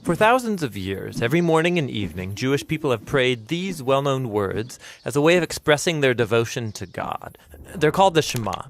For thousands of years, every morning and evening, Jewish people have prayed these well-known words as a way of expressing their devotion to God. They're called the Shema.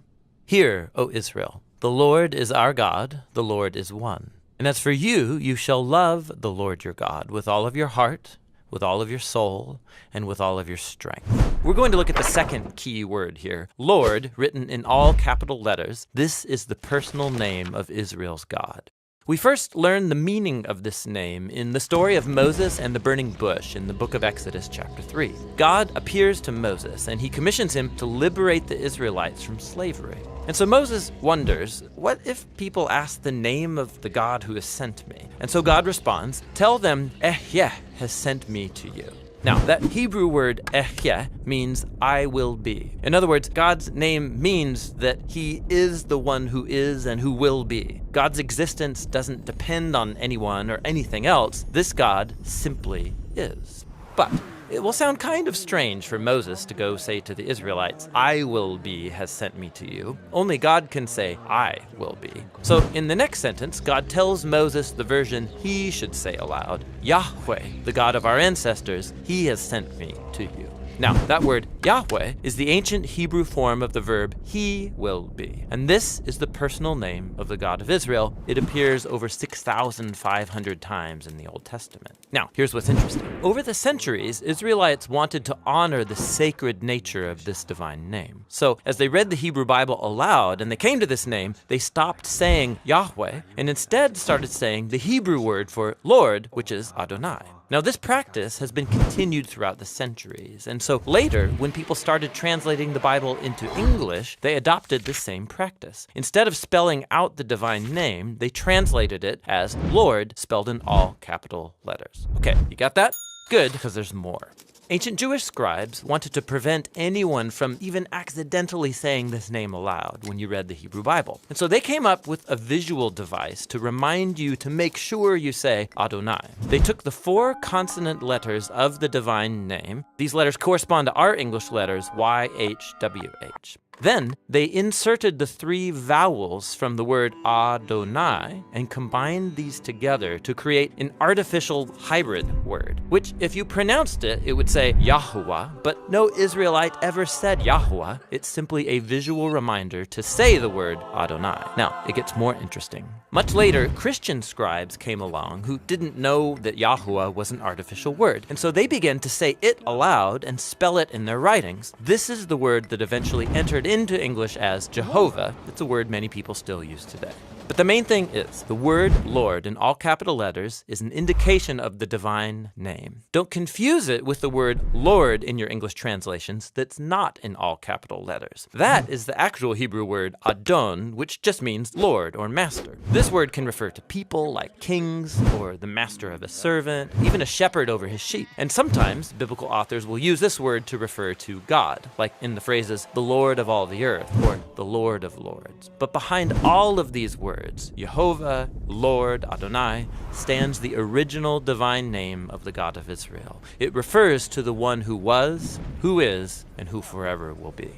Hear, O Israel, the Lord is our God, the Lord is one. And as for you, you shall love the Lord your God with all of your heart, with all of your soul, and with all of your strength. We're going to look at the second key word here. Lord, written in all capital letters. This is the personal name of Israel's God. We first learn the meaning of this name in the story of Moses and the burning bush in the book of Exodus chapter 3. God appears to Moses and he commissions him to liberate the Israelites from slavery. And so Moses wonders, what if people ask the name of the God who has sent me? And so God responds, tell them, Ehyeh has sent me to you. Now, that Hebrew word Ehyeh means I will be. In other words, God's name means that he is the one who is and who will be. God's existence doesn't depend on anyone or anything else. This God simply is. But it will sound kind of strange for Moses to go say to the Israelites, I will be has sent me to you. Only God can say, I will be. So in the next sentence, God tells Moses the version he should say aloud, Yahweh, the God of our ancestors, he has sent me to you. Now, that word Yahweh is the ancient Hebrew form of the verb he will be. And this is the personal name of the God of Israel. It appears over 6,500 times in the Old Testament. Now, here's what's interesting. Over the centuries, Israelites wanted to honor the sacred nature of this divine name. So, as they read the Hebrew Bible aloud and they came to this name, they stopped saying Yahweh and instead started saying the Hebrew word for Lord, which is Adonai. Now, this practice has been continued throughout the centuries, and so later, when people started translating the Bible into English, they adopted the same practice. Instead of spelling out the divine name, they translated it as Lord, spelled in all capital letters. Okay, you got that? Good, because there's more. Ancient Jewish scribes wanted to prevent anyone from even accidentally saying this name aloud when you read the Hebrew Bible. And so they came up with a visual device to remind you to make sure you say Adonai. They took the 4 consonant letters of the divine name. These letters correspond to our English letters, YHWH. Then they inserted the 3 vowels from the word Adonai and combined these together to create an artificial hybrid word, which if you pronounced it, it would say Yahawah, but no Israelite ever said Yahawah. It's simply a visual reminder to say the word Adonai. Now, it gets more interesting. Much later, Christian scribes came along who didn't know that Yahawah was an artificial word, and so they began to say it aloud and spell it in their writings. This is the word that eventually entered into English as Jehovah. It's a word many people still use today. But the main thing is, the word Lord in all capital letters is an indication of the divine name. Don't confuse it with the word Lord in your English translations that's not in all capital letters. That is the actual Hebrew word Adon, which just means Lord or master. This word can refer to people like kings or the master of a servant, even a shepherd over his sheep. And sometimes biblical authors will use this word to refer to God, like in the phrases, the Lord of all the earth or the Lord of lords. But behind all of these words, Yahovah, Lord, Adonai, stands the original divine name of the God of Israel. It refers to the one who was, who is, and who forever will be.